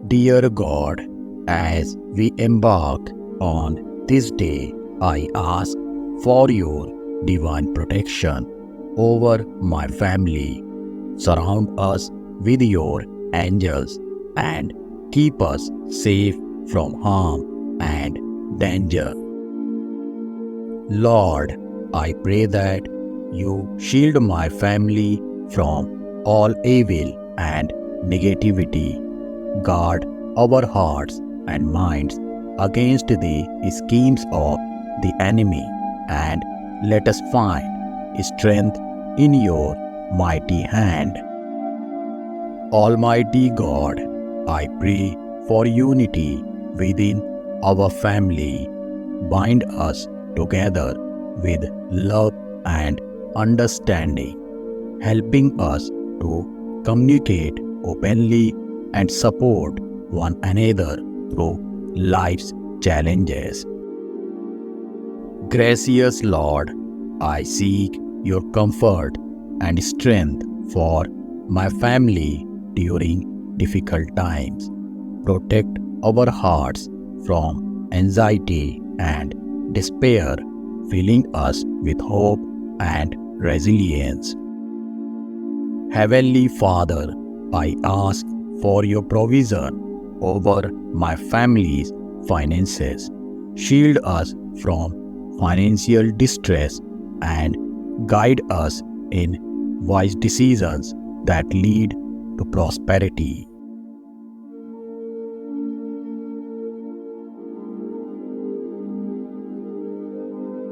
Dear God, as we embark on this day, I ask for your divine protection over my family. Surround us with your angels and keep us safe from harm and danger. Lord, I pray that you shield my family from all evil and negativity. Guard our hearts and minds against the schemes of the enemy, and let us find strength in your mighty hand. Almighty God, I pray for unity within our family. Bind us together with love and understanding, helping us to communicate openly and support one another through life's challenges. Gracious Lord, I seek your comfort and strength for my family during difficult times. Protect our hearts from anxiety and despair, filling us with hope and resilience. Heavenly Father, I ask for your provision over my family's finances. Shield us from financial distress and guide us in wise decisions that lead to prosperity.